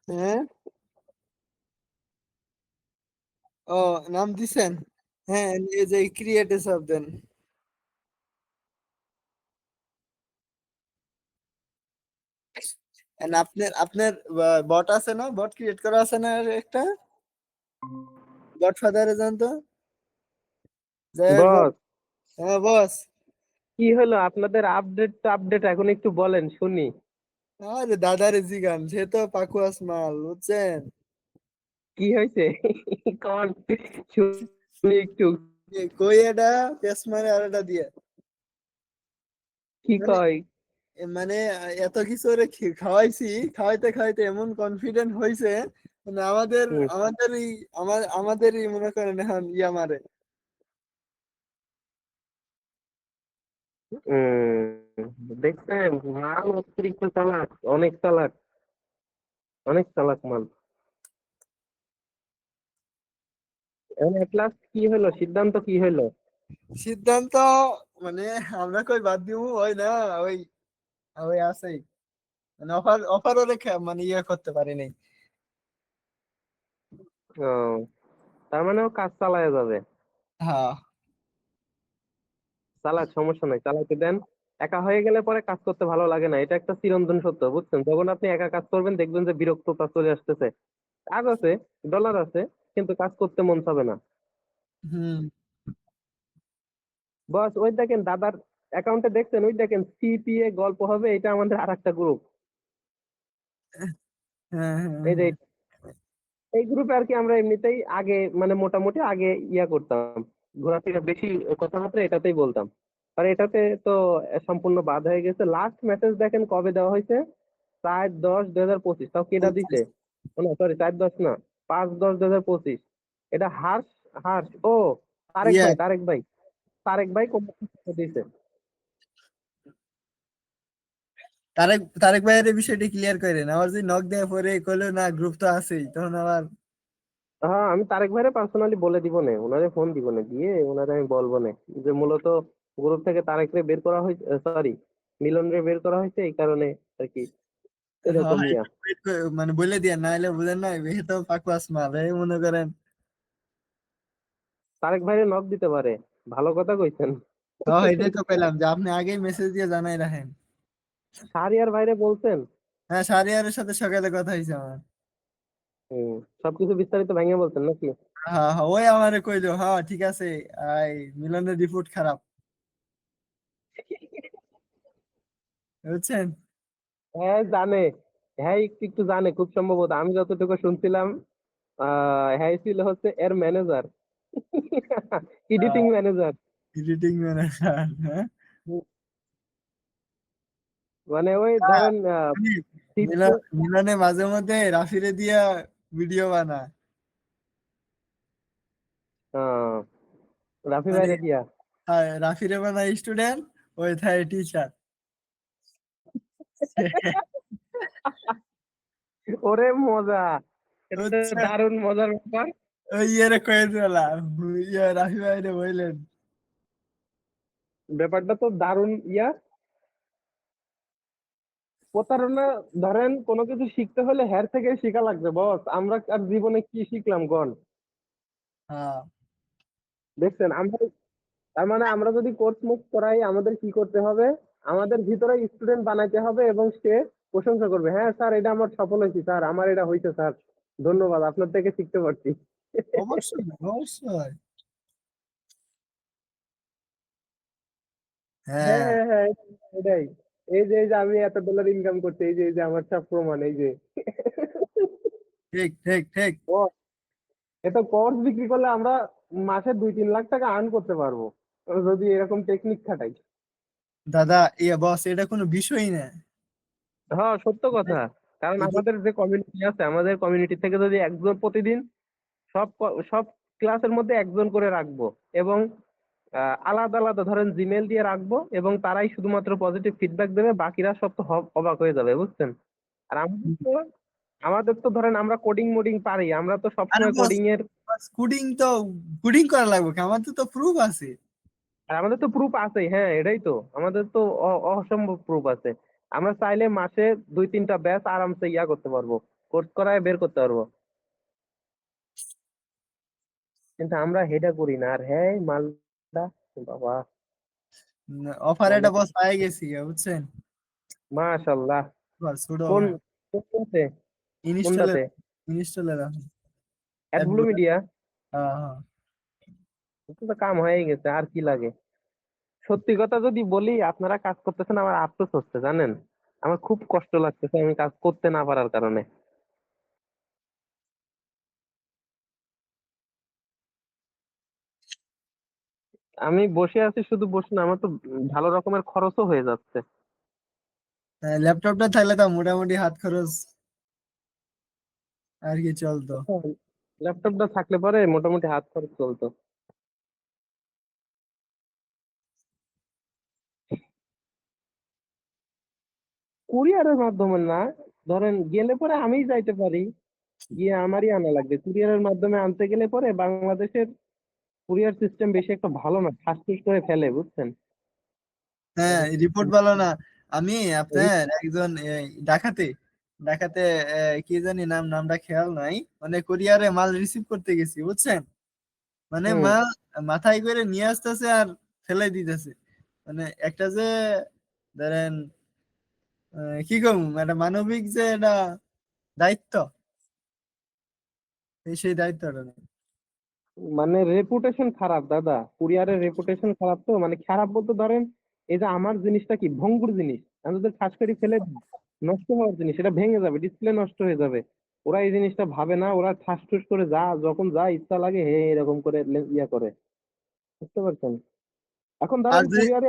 হ্যাঁ। ও, নাম দিছেন? হ্যাঁ, এই যে ক্রিয়েট সব দেন। And আপনার আপনার বট আছে না, বট ক্রিয়েট করা আছে না একটা? বট ফাদারে যান তো, যাই বট। বস, হ্যাঁ বস। কি হলো আপনাদের আপডেট? আপডেট এখন একটু বলেন শুনি। আরে দাদারে জিগান, সে তো পাকুয়াস মাল, বুঝছেন? কি হয়েছে? কন, শুনি একটু। কই এটা, পেস মারে আর এটা দিয়ে। কি মানে কয়? মানে এত কিছু ওরে খাওয়াইছি, খাওয়াইতে খাওয়াইতে এমন কনফিডেন্ট হইছে, মানে হুম, আমাদেরই মনে করেন এখন ইয়া মারে। দেখছেন, মাল অতিরিক্ত চালাক, অনেক চালাক, অনেক চালাক মাল। এখন at last কি হলো, সিদ্ধান্ত কি হলো? সিদ্ধান্ত মানে আমরা কই বাদ দিব, ওই না, ওই ওই আছেই, মানে অফার অফার ওরে মানে ইয়ে করতে পারি নাই। ও, তার মানে ও কাজ চালায় যাবে। হ্যাঁ। চালাক, সমস্যা নাই, চালাইতে দেন। একা হয়ে গেলে পরে কাজ করতে ভালো লাগে না, এটা একটা চিরন্তন সত্য, বুঝছেন? যখন আপনি একা কাজ করবেন দেখবেন যে বিরক্ততা চলে আসতেছে। কাজ আছে, ডলার আছে, কিন্তু কাজ করতে মন চাবে না। হুম। বস, ওই দেখেন দাদার অ্যাকাউন্টে দেখছেন, ওই দেখেন সিপিএ গল্প হবে, এটা আমাদের আর একটা গ্রুপ। হ্যাঁ হ্যাঁ এই যে হ্যাঁ। এই গ্রুপে আর কি আমরা এমনিতেই আগে মানে মোটামুটি আগে ইয়া করতাম, ঘোরাফেরা বেশি, কথাবার্তা এটাতেই বলতাম। আর এটাতে তো সম্পূর্ণ বাদ হয়ে গেছে। লাস্ট মেসেজ দেখেন কবে দেওয়া হয়েছে? 4/10/2025। তাও কেটা দিছে? 25। ও না, সরি, 4/10 না, 5/10/2025। এটা হার্ষ, হার্ষ ও তারেক ইয়ে, ভাই, তারেক ভাই, তারেক ভাই কোন দিছে। তারেক তারেক ভাইয়ের এই বিষয়টি ক্লিয়ার করেন, আমার যদি নক দেয় পরে কইলো না গ্রুপ তো আছেই, তখন আবার। হ্যাঁ, আমি তারেক ভাইরে পার্সোনালি বলে দিব না, ওনারে ফোন দিব না, দিয়ে ওনারে আমি বলবো না যে মূলত গ্রুপ থেকে তারেক রে বের করা হয়েছে, সরি, মিলন রে বের করা হয়েছে এই কারণে আর কি, হ্যাঁ এরকম ইয়া। একটু মানে বলে দিয়ে, না হলে বুঝেন না, এ তো পাকুয়াস মাল, এই মনে করেন। তারেক ভাইরে নক দিতে পারে, ভালো কথা কইছেন। হ্যাঁ এটাই তো পেলাম, যে আপনি আগেই মেসেজ দিয়ে জানাই রাখেন। শাহরিয়ার ভাইরে বলছেন? হ্যাঁ, শাহরিয়ারের সাথে সকালে কথা হয়েছে আমার। হম, সবকিছু বিস্তারিত ভেঙে বলছেন নাকি? হ্যাঁ হ্যাঁ, ওই আমারে কইলো, হ্যাঁ ঠিক আছে, আই মিলনের রিপোর্ট খারাপ, বুঝছেন? হ্যাঁ জানে, হ্যাঁ একটু একটু জানে খুব সম্ভবত, আমি যতটুকু শুনছিলাম। হ্যাঁ ছিল হচ্ছে এর manager, editing manager. Editing manager, হ্যাঁ। মানে ওই ধরেন জানি, মিলনে মাঝে মধ্যে রাফিরে দিয়া ভিডিও বানায়, রাফি মানে ভাইরে দিয়া। রাফিরে বানায় স্টুডেন্ট, ওই থাই টিচার। ওরে মজা, এটা তো বুঝছেন? দারুণ মজার ব্যাপার। ওই ইয়েরে কয়ে দিলাম, ইয়ে রাফি ভাইরে বললেন। ব্যাপারটা তো দারুণ ইয়া, প্রতারণা। ধরেন কোনো কিছু শিখতে হলে হ্যার থেকে শিখা লাগবে বস, আমরা আর জীবনে কি শিখলাম গন? হ্যাঁ। দেখছেন আমরা, তার মানে আমরা যদি কোর্স মুখ করাই আমাদের কি করতে হবে? আমাদের ভিতরে স্টুডেন্ট বানাইতে হবে এবং সে প্রশংসা করবে, হ্যাঁ স্যার এটা আমার সফল হয়েছি, স্যার আমার এটা হয়েছে স্যার, ধন্যবাদ, আপনার থেকে শিখতে পারছি। অবশ্যই অবশ্যই। হ্যাঁ হ্যাঁ। হ্যাঁ হ্যাঁ, এটাই। এই যে আমি $1 ইনকাম করছি, এই যে আমার সব প্রমাণ, এই যে। ঠিক ঠিক ঠিক। ও, এটা কোর্স বিক্রি করলে আমরা মাসে 2-3 লাখ টাকা আর্ন করতে পারবো, যদি এরকম টেকনিক খাটাই। দাদা, ইয়ে বস, এটা কোনো বিষয়ই না। হ্যাঁ সত্য কথা। কারণ এই যে, আমাদের যে কমিউনিটি আছে, আমাদের কমিউনিটি থেকে যদি একজন প্রতিদিন সব ক্লাসের মধ্যে একজন করে রাখবো, এবং আলাদা আলাদা ধরেন জিমেল দিয়ে রাখবো, এবং তারাই শুধুমাত্র পজিটিভ ফিডব্যাক দেবে, বাকিরা সব তো অবাক হয়ে যাবে, বুঝছেন? আর আমাদের তো ধরেন আমরা কোডিং মোডিং পারি, আমরা তো আরে সবসময় বস, কোডিং এর, কুডিং তো কুডিং করা লাগবে কি? আমার তো তো প্রুফ আছে। আর আমাদের তো প্রুফ আছে, হ্যাঁ এটাই তো, আমাদের তো অসম্ভব প্রুফ আছে। আমরা চাইলে মাসে 2-3টা ব্যাচ আরামসে ইয়া করতে পারবো, কোর্স করায় বের করতে পারবো, কিন্তু আমরা হেডা করি না। আর হ্যাঁ মালটা, বাবা, অফার বলে এটা বস পাই গেছি বুঝছেন। মাশাল্লাহ। বাস ছোট কোন ভাই। কোনটাতে? ইনস্টলের কোনটাতে? ইনস্টলের অ্যাডব্লু অ্যাডব্লু। মিডিয়া? হ্যাঁ হ্যাঁ। তো কাম হয়ে গেছে, আর কি লাগে। সত্যি কথা যদি বলি, আপনারা কাজ করতেছেন, আমার আফসোস হচ্ছে জানেন। আমার খুব কষ্ট লাগতেছে আমি কাজ করতে না পারার কারণে। আমি বসে আছি, শুধু বসে না, আমার তো ভালো রকমের খরচও হয়ে যাচ্ছে। ল্যাপটপটা থাকলে তো মোটামুটি হাত খরচ আর কি চলতো। ল্যাপটপটা থাকলে পরে মোটামুটি হাত খরচ চলতো। কুরিয়ারের মাধ্যমে না, ধরেন গেলে পরে আমিই যাইতে পারি, গিয়ে আমারই আনা লাগবে। কুরিয়ারের মাধ্যমে আনতে গেলে পরে বাংলাদেশের কুরিয়ার সিস্টেম বেশি একটা ভালো না, ঠাসঠুস করে ফেলে, বুঝছেন। হ্যাঁ রিপোর্ট ভালো না। আমি আপনার একজন ঢাকাতে ঢাকাতে কি জানি নামটা খেয়াল নাই, মানে কোরিয়ারে মাল রিসিভ করতে গেছি বুঝছেন। মানে হুম। মাল মাথায় করে নিয়ে আসতেছে আর ফেলে দিতেছে। মানে একটা যে ধরেন কি করবো, একটা মানবিক যে এটা দায়িত্ব, সেই দায়িত্বটা নেই। মানে রেপুটেশন খারাপ দাদা, কুরিয়ারের রেপুটেশন খারাপ। তো মানে খারাপ বলতে ধরেন, এই যে আমার জিনিসটা কি ভঙ্গুর জিনিস, আমি যদি ঠাস করে ফেলে দিই, নষ্ট হওয়ার জিনিস, এটা ভেঙে যাবে, ডিসপ্লে নষ্ট হয়ে যাবে। ওরা এই জিনিসটা ভাবে না, ওরা ঠাস ঠুস করে যা যখন যা ইচ্ছা লাগে হে এরকম করে ইয়া করে, বুঝতে পারছেন। এখন আর ধরেন যদি কুরিয়ারে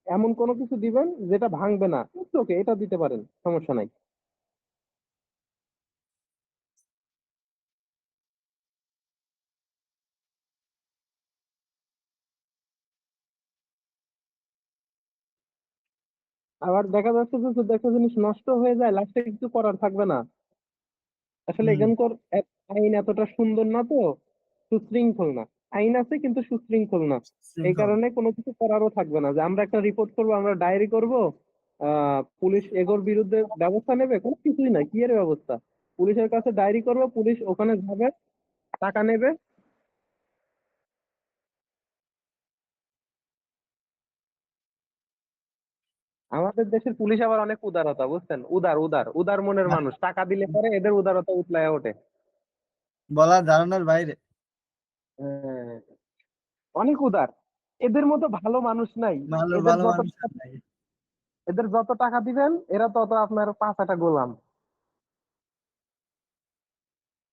এমন কোনো কিছু দিবেন যেটা ভাঙবে না, ওকে এটা দিতে পারেন, সমস্যা নাই। আবার দেখা যাচ্ছে যে যদি একটা জিনিস নষ্ট হয়ে যায়, লাস্টে কিছু করার থাকবে না। আসলে হম এখানকার আইন এতটা সুন্দর না তো, সুশৃঙ্খল না। আইন আছে কিন্তু সুশৃঙ্খল না। এই শৃঙ্খল। কারণে কোনো কিছু করারও থাকবে না, যে আমরা একটা রিপোর্ট করব, আমরা ডায়েরি করব, পুলিশ এগোর বিরুদ্ধে ব্যবস্থা নেবে, কোনো কিছুই না। কি এর ব্যবস্থা? পুলিশের কাছে ডায়েরি করব, পুলিশ ওখানে যাবে, টাকা নেবে। আমাদের দেশের পুলিশ আবার অনেক উদারতা, বুঝছেন, উদার উদার উদার মনের মানুষ, টাকা দিলে পরে এদের উদারতা উতলায় ওঠে। বলার ধারণার বাইরে। হ্যাঁ, অনেক উদার। এদের মতো ভালো মানুষ নাই। ভালো এদের ভালো যত মানুষ আর নাই। এদের যত টাকা দিবেন এরা তত আপনার পাঁচাটা গোলাম।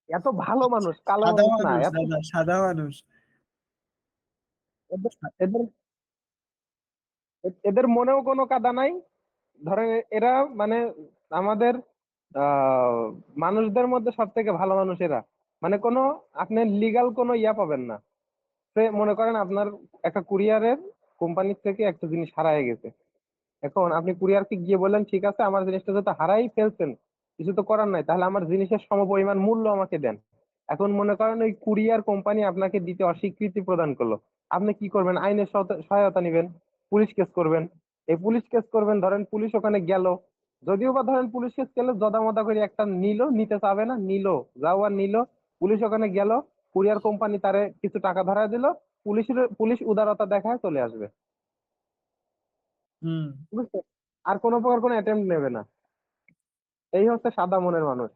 এত ভালো মানুষ, কালো সাদা মানুষ না মানুষ এত। দাদা, সাদা মানুষ। এদের এদের এদের মনেও কোনো কাদা নাই। ধরেন এরা মানে আমাদের আহ মানুষদের মধ্যে সব থেকে ভালো মানুষ এরা। মানে কোনো আপনি লিগাল কোনো ইয়া পাবেন না। সে মনে করেন আপনার একটা কুরিয়ারের কোম্পানির থেকে একটা জিনিস হারায় গেছে। এখন আপনি কুরিয়ারকে গিয়ে বললেন, ঠিক আছে আমার জিনিসটা যেহেতু হারাই ফেলছেন, কিছু তো করার নাই, তাহলে আমার জিনিসের সমপরিমাণ মূল্য আমাকে দেন। এখন মনে করেন ওই কুরিয়ার কোম্পানি আপনাকে দিতে অস্বীকৃতি প্রদান করলো, আপনি কি করবেন? আইনের সহায়তা নেবেন, পুলিশ কেস করবেন। এই পুলিশ কেস করবেন, ধরেন পুলিশ ওখানে গেল, যদিও বা ধরেন পুলিশ কেস গেলে জদামদা করে একটা নিল, নিতে চাবে না, নিল, যাও আর নিল। পুলিশ ওখানে গেল, কুরিয়ার কোম্পানি তারে কিছু টাকা ধরায় দিল, পুলিশ উদারতা দেখায় চলে আসবে, হম। বুঝছেন। আর কোনো প্রকার কোনো অ্যাটেম্প নেবে না। এই হচ্ছে সাদা মনের মানুষ।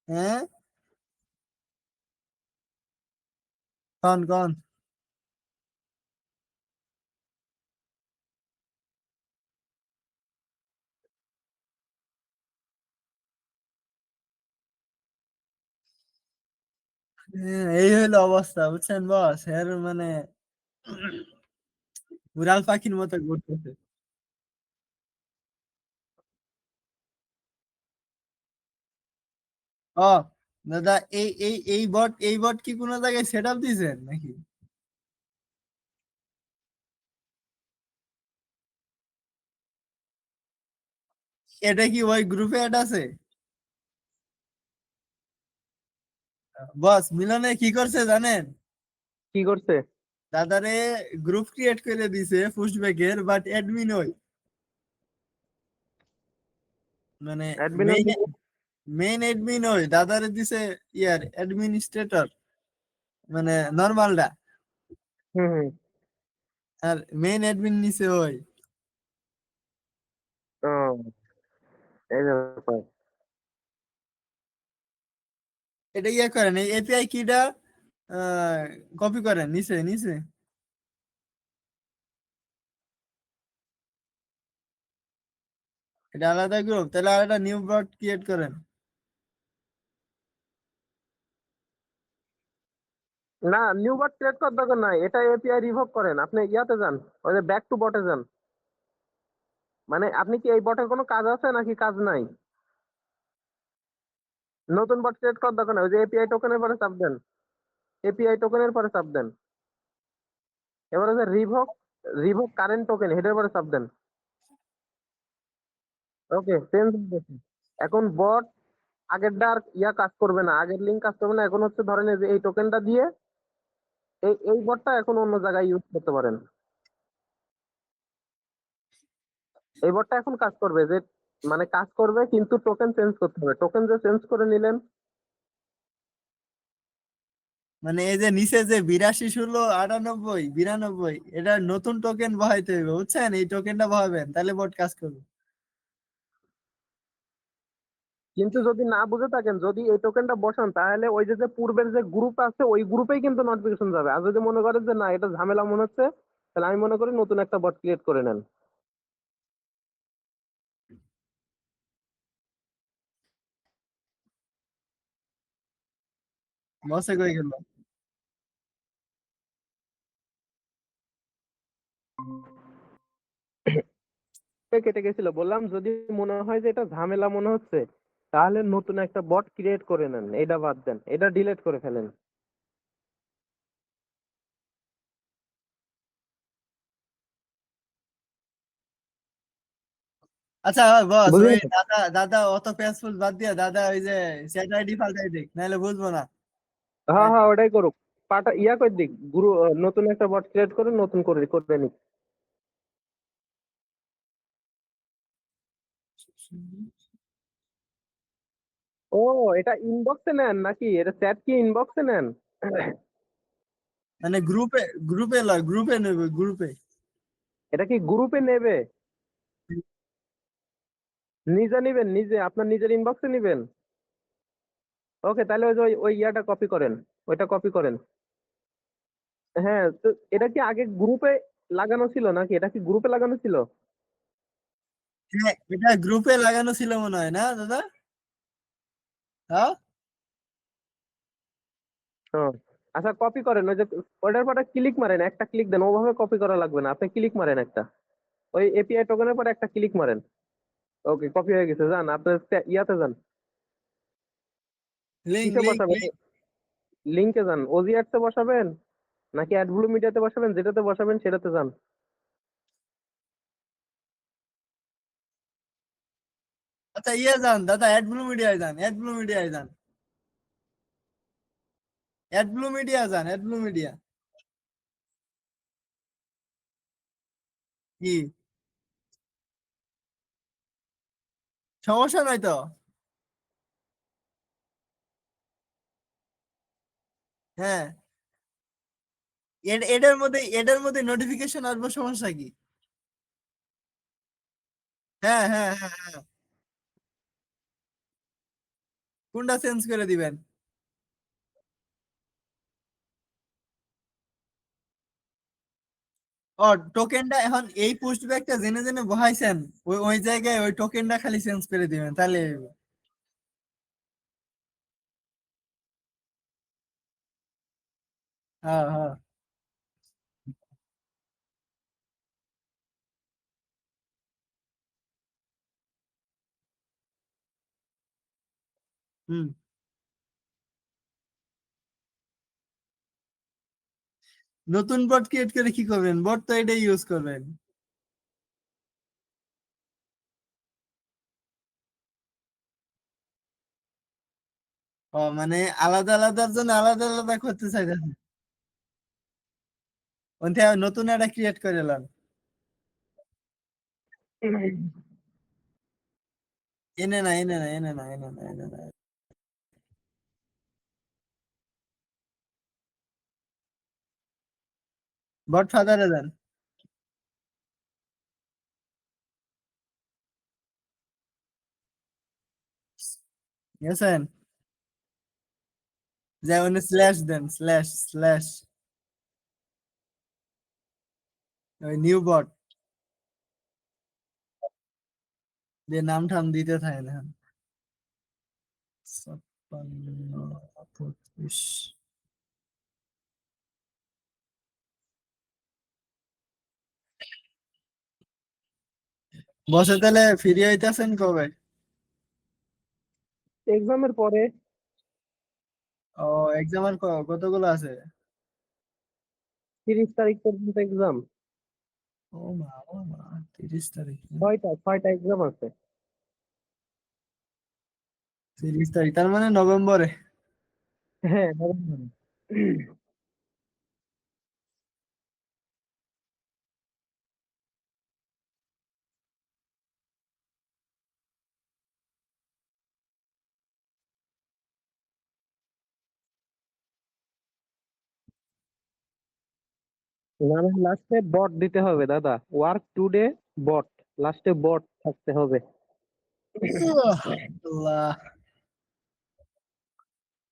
হ্যাঁ কন কন। এই হইলো অবস্থা বুঝছেন বস, এর মানে উড়াল পাখির মতো ঘুরতেছে। ও দাদা, এই বট কি কোনো জায়গায় সেট আপ দিয়েছেন নাকি? এটা কি ওই গ্রুপে অ্যাড আছে? বস মিলনে কি করছে জানেন? কি করছে? দাদারে গ্রুপ ক্রিয়েট করে দিছে পুশব্যাকের, বাট অ্যাডমিন ওই, মানে অ্যাডমিন। মেইন মেইন অ্যাডমিন ওই, দাদারে দিছে ইয়ার অ্যাডমিনিস্ট্রেটর, মানে নরমালটা, হুম হুম। আর মেইন অ্যাডমিন নিছে ওই। ও, এই ব্যাপার। এটা ইয়ে করেন, এই এপিআই কিটা কপি করেন নিচে নিচে, এটা আলাদা গ্রুপ, তাহলে আলাদা নিউ বট ক্রিয়েট করেন। না, নিউ বট ক্রিয়েট করার দরকার নাই, এটা এপিআই রিভোক করেন। আপনি ইয়াতে যান, ওই যে ব্যাক টু বটে যান। মানে আপনি কি এই বটের কোনো কাজ আছে নাকি কাজ নাই? নতুন বট ক্রিয়েট করার দরকার নাই, ওই যে এপিআই টোকেনের পরে চাপ দেন। এপিআই টোকেনের পরে চাপ দেন। এবারে যে রিভোক, রিভোক কারেন্ট টোকেন, হেডের পরে চাপ দেন। ওকে, চেঞ্জ হয়ে গেছে। এখন বট আগেরটা আর ইয়া কাজ করবে না, আগের লিঙ্ক কাজ করবে না। এখন হচ্ছে ধরেন এই যে এই টোকেনটা দিয়ে এই বটটা এখন অন্য জায়গায় ইউজ করতে পারেন। এই বটটা এখন কাজ করবে যে, মানে কাজ করবে কিন্তু টোকেন চেঞ্জ করতে হবে। টোকেন যে চেঞ্জ করে নিলেন। মানে এই যে নিচে যে 82 16 98 92 এটা নতুন টোকেন বহাইতে হবে, বুঝছেন? এই টোকেনটা বহাবেন, তাহলে বট কাজ করবে। কিন্তু যদি না বুঝে থাকেন, যদি এই টোকেনটা বসান, তাহলে ওই যে যে পূর্বের যে গ্রুপ আছে ওই গ্রুপেই কিন্তু নোটিফিকেশন যাবে। আর যদি মনে করেন যে না এটা ঝামেলা মনে হচ্ছে, তাহলে আমি মনে করি নতুন একটা বট ক্রিয়েট করে নেন। বসে কই গেল? কেটে গেছিল, বললাম যদি মনে হয় যে এটা ঝামেলা মনে হচ্ছে, তাহলে নতুন একটা বট ক্রিয়েট করে নেন। এটা বাদ দেন, এটা ডিলিট করে ফেলেন। আচ্ছা বস, ওই বুঝলেন? দাদা দাদা অত পেঁয়াজ বাদ দিয়ে দাদা ওই যে সেট আইডি পাল্টাই দিক, নাহলে বুঝবো না। হ্যাঁ হ্যাঁ। হ্যাঁ, ওটাই করুক। পাটা ইয়া করে দিক, গুরু নতুন একটা বট ক্রিয়েট করে নতুন করে করবে নিক। ও, এটা ইনবক্সে নেন নাকি? এটা চ্যাট কি ইনবক্সে নেন? মানে গ্রুপে, গ্রুপে লয়, গ্রুপে নেবে, গ্রুপে। এটা কি গ্রুপে নেবে? নিজে নিবেন, নিজে আপনার নিজের ইনবক্সে নিবেন? ওকে, তাহলে ওই যে ওই ইয়াটা কপি করেন, ওইটা কপি করেন। হ্যাঁ, তো এটা কি আগে গ্রুপে লাগানো ছিল নাকি? এটা কি গ্রুপে লাগানো ছিল? হ্যাঁ, এটা গ্রুপে লাগানো ছিল মনে হয়, না দাদা? হ্যাঁ। হ্যাঁ। আচ্ছা, কপি করেন। ওই যে ওটার পরে ক্লিক মারেন, একটা ক্লিক দেন। ওভাবে কপি করা লাগবে না, আপনি ক্লিক মারেন একটা। ওই এপিআই টোকেনের পরে একটা ক্লিক মারেন। ওকে, কপি হয়ে গেছে। যান আপনার ইয়াতে যান। লিঙ্ক কিসে লিঙ্ক বসাবেন? লিঙ্ক। লিঙ্কে যান। ওজিআরতে বসাবেন নাকি অ্যাডব্লু মিডিয়াতে বসাবেন? যেটাতে বসাবেন সেটাতে যান। আচ্ছা ইয়ে যান দাদা, অ্যাড ব্লু মিডিয়ায় যান, অ্যাড ব্লু মিডিয়ায় যান, অ্যাড ব্লু মিডিয়া যান, অ্যাড ব্লু মিডিয়া। কি সমস্যা নাই তো? হ্যাঁ, এটার মধ্যে নোটিফিকেশন আসবে, সমস্যা কি? হ্যাঁ হ্যাঁ হ্যাঁ হ্যাঁ। কোনটা চেঞ্জ করে দিবেন? ও, টোকেনটা এখন এই পোস্ট ব্যাগটা জেনে জেনে বহাইছেন, ওই ওই জায়গায় ওই টোকেনটা খালি চেঞ্জ করে দিবেন, তাহলে হইবো। হ্যাঁ হ্যাঁ। হুম। নতুন বট ক্রিয়েট করে কি করবেন? বট তো এটাই ইউজ করবেন। ও, মানে আলাদা আলাদার জন্য আলাদা আলাদা করতে চাইছেন। ওনতে নতুন একটা ক্রিয়েট করে এলাম। এনে না। বট ফাদারে দেন। গেছেন? যেমন স্ল্যাশ দেন, স্ল্যাশ। ওই নিউ বট দিয়ে নাম ঠাম দিতে থাকে না। 56 25। বসে তাহলে ফিরে হইতেছেন কবে? এক্সামের পরে। ও, এক্সাম আর কতগুলো আছে? 30 তারিখ পর্যন্ত এক্সাম। ও মা, 30 তারিখ। ছয়টা এক্সাম আছে। 30 তারিখ তার মানে নভেম্বরে। হ্যাঁ, নভেম্বরে। মানে লাস্টে বট দিতে হবে দাদা, ওয়ার্ক টুডে বট, লাস্টে বট থাকতে হবে। উহ, আল্লাহ।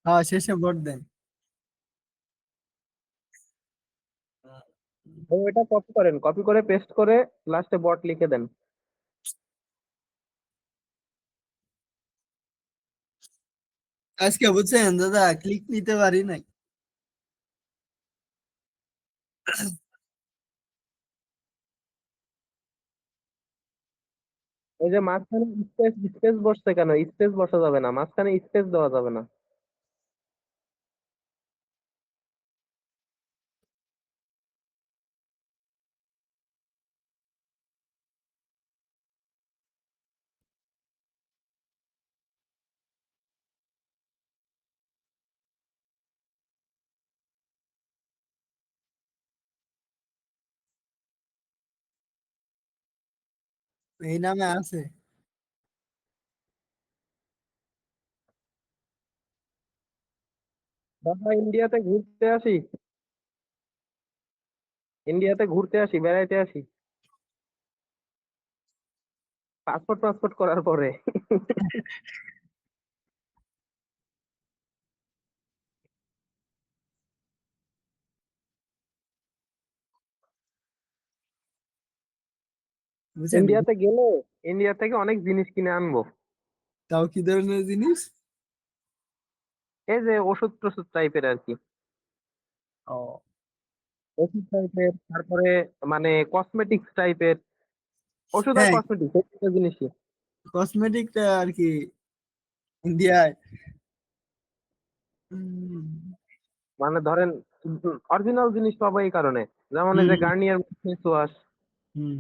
হ্যাঁ, শেষে ভোট দেন। তো এটা কপি করেন, কপি করে পেস্ট করে লাস্টে বট লিখে দেন। আজকে বুঝছেন দাদা, ক্লিক নিতে পারি নাই। ওই যে মাঝখানে স্পেস স্পেস বসছে কেন? স্পেস বসা যাবে না, মাঝখানে স্পেস দেওয়া যাবে না। এই নামে আছে। দাদা ইন্ডিয়াতে ঘুরতে আসি, ইন্ডিয়াতে ঘুরতে আসি, বেড়াইতে আসি, পাসপোর্ট পাসপোর্ট করার পরে। বুঝছেন? ইন্ডিয়াতে গেলে ইন্ডিয়া থেকে অনেক জিনিস কিনে আনবো। তাও কি ধরনের জিনিস? এই যে ওষুধ টষুধ টাইপের আর কি। ও, ওষুধ টাইপের, তারপরে মানে কসমেটিক্স টাইপের, ওষুধ আর হ্যাঁ, কসমেটিক্স এই জিনিসই। কসমেটিকটা আর কি ইন্ডিয়ায়। হুম মানে ধরেন অরিজিনাল জিনিস পাবো এই কারণে, যেমন এই হুম যে গার্নিয়ার ফেস ওয়াশ, হুম।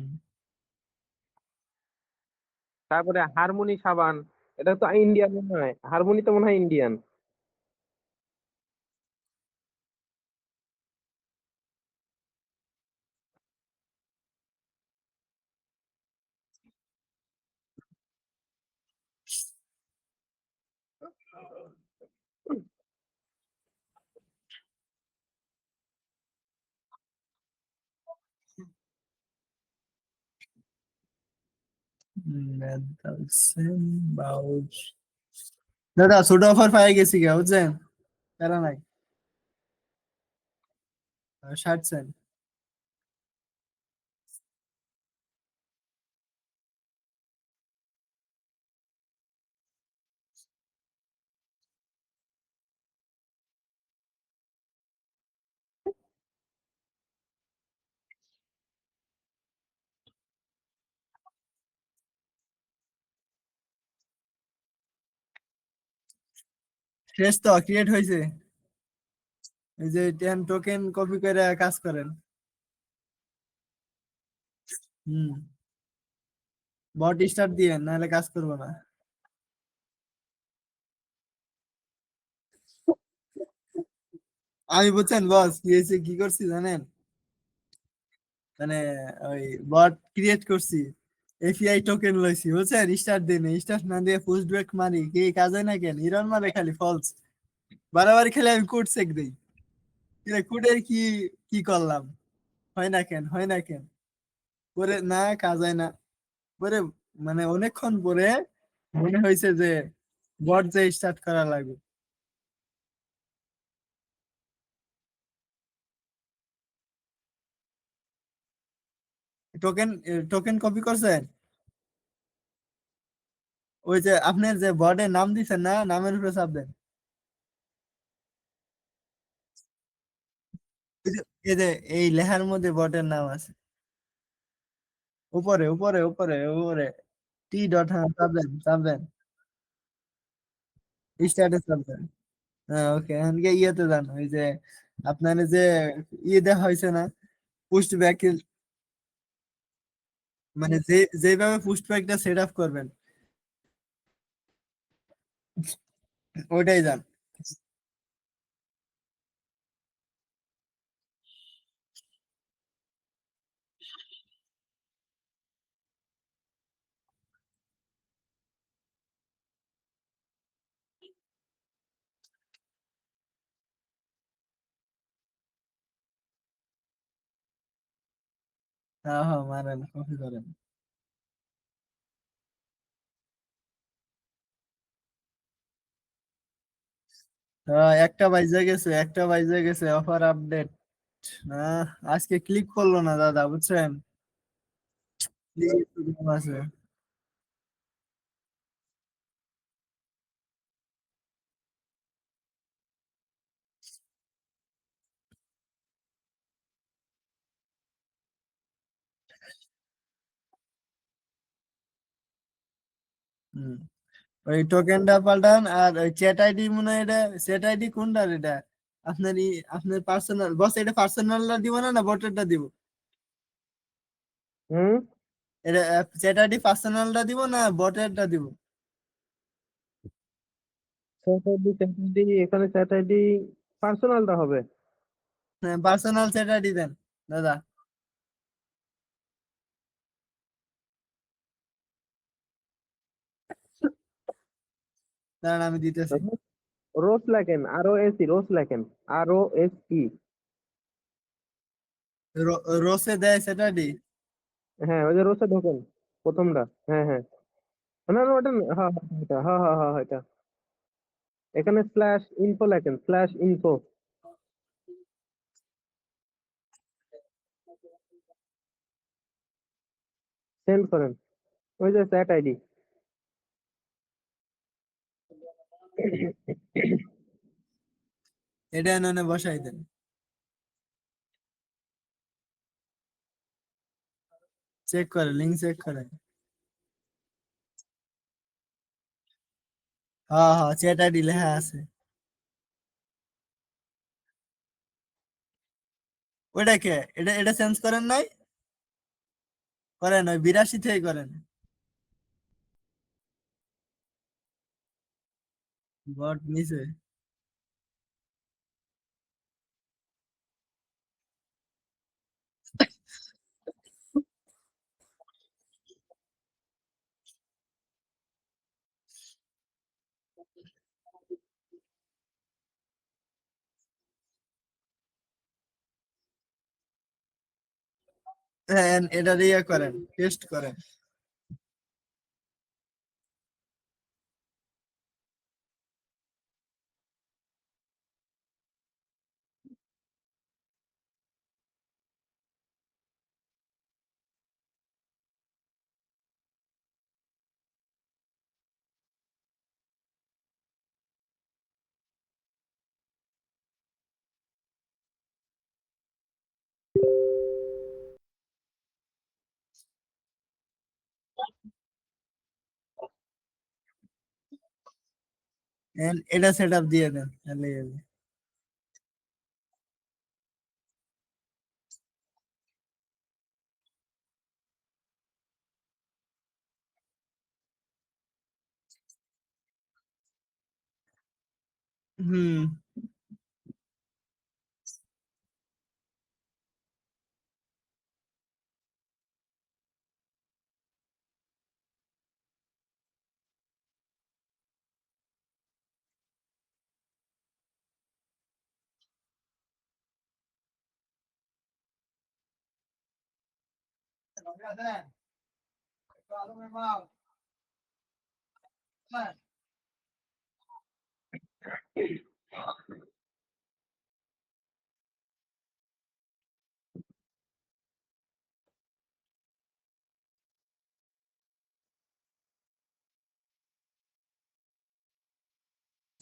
তারপরে হারমোনি সাবান। এটা তো ইন্ডিয়ান মনে হয়, হারমোনি তো মনে হয় ইন্ডিয়ান। মেডালসেন বাউচ। দাদা ছোট অফার পাই গেছি গা, বুঝছেন? প্যারা নাই। 60 সেন্ট। শেষ তো, ক্রিয়েট হয়েছে। এই যে 10 টোকেন কপি করে কাজ করেন। হুম। বট স্টার্ট দিয়ে, নাহলে কাজ করবো না। আমি বুঝছেন বস কি হয়েছে, কি করছি জানেন? মানে ওই বট ক্রিয়েট করছি, এপিআই টোকেন লইছি বুঝছেন, স্টার্ট দিন, স্টার্ট না দিয়ে পুশ ব্যাক মারি, কি কাজ হয় না কেন, ইরন মারে খালি ফলস, বারবার খেলে আমি কোড চেক দিই, কোডের কি কি করলাম, হয় না কেন, হয় না কেন, পরে না কাজ হয় না, পরে মানে অনেকক্ষণ পরে মনে হয়েছে যে বট যে স্টার্ট করা লাগবে। টোকেন, টোকেন কপি করছেন? ওই যে আপনার যে বটের নাম দিচ্ছেন না, নামের উপরে চাপ দেন। এই যে এই যে এই লেখার মধ্যে বটের নাম আছে, উপরে উপরে উপরে উপরে টি ডট, হ্যাঁ চাপ দেন চাপ দেন, স্টার্টে চাপ দেন। হ্যাঁ ওকে, এখানকে ইয়েতে যান, ওই যে আপনার যে ইয়ে দেখা হয়েছে না, পুস্ট ব্যাক, মানে যেভাবে পুস্ট ব্যাকটা সেট আপ করবেন ওইটাই যান। হ্যাঁ হ্যাঁ মারেন, কপি করেন। হ্যাঁ একটা বাইজে গেছে, একটা বাইজে গেছে, অফার আপডেট। হ্যাঁ আজকে ক্লিক করলো না দাদা বুঝছেন, ক্লিক কম আছে। হুম, ওই টোকেনটা পাল্টান, আর ওই চ্যাট আইডি মনে হয় এটা, চ্যাট আইডি কোনটা এটা আপনার আপনার পার্সোনাল বস, এটা পার্সোনালটা দিব না, না বটেরটা দিব? হুম। এটা চ্যাট আইডি পার্সোনালটা দিব না বটেরটা দিব? চ্যাট আইডি এখানে চ্যাট আইডি পার্সোনালটা হবে। হ্যাঁ পার্সোনাল চ্যাট আইডি দেন দাদা, দাঁড়ান আমি দিতেছি। রোজ লেখেন, ROSE, রোজ লেখেন, ROSE। রোসে দেয় চ্যাট আইডি? হ্যাঁ ওই যে রোজে ঢোকেন, প্রথমটা। হ্যাঁ হ্যাঁ, না না ওটা হ্যাঁ হ্যাঁ এটা, হ্যাঁ হ্যাঁ হ্যাঁ এটা। এখানে স্ল্যাশ ইনফো লেখেন, স্ল্যাশ ইনফো, সেন্ড করেন, ওই যে চ্যাট আইডি। এটা এনে বসাই দেন, চেক করে, লিঙ্ক চেক করে। হ্যাঁ হ্যাঁ চ্যাট আইডি লেখা আছে। ওইটা কে, এটা এটা চেঞ্জ করেন নাই? করেন, ওই 82 থেকে করেন, বট নিচে। হ্যাঁ এটা দিয়ে করেন, টেস্ট করেন। এটা সেট আপ দিয়ে দেন তাহলে হবে। হুম।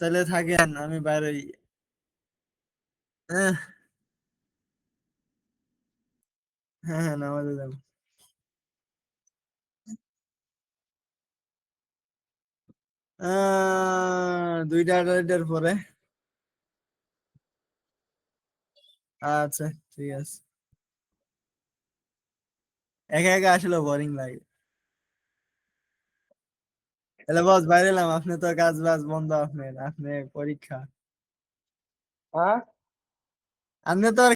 তাহলে থাকেন, আমি বাইরে। হ্যাঁ, হ্যাঁ, হ্যাঁ, নামাজে যাবো। 2টা 2:30টার পরে। আচ্ছা, ঠিক আছে। একা একা আসলে বোরিং লাগে। তাহলে বস বাইরে এলাম, আপনি তো কাজ বাজ বন্ধ, আপনার আপনি পরীক্ষা। হ্যাঁ আপনি তো আর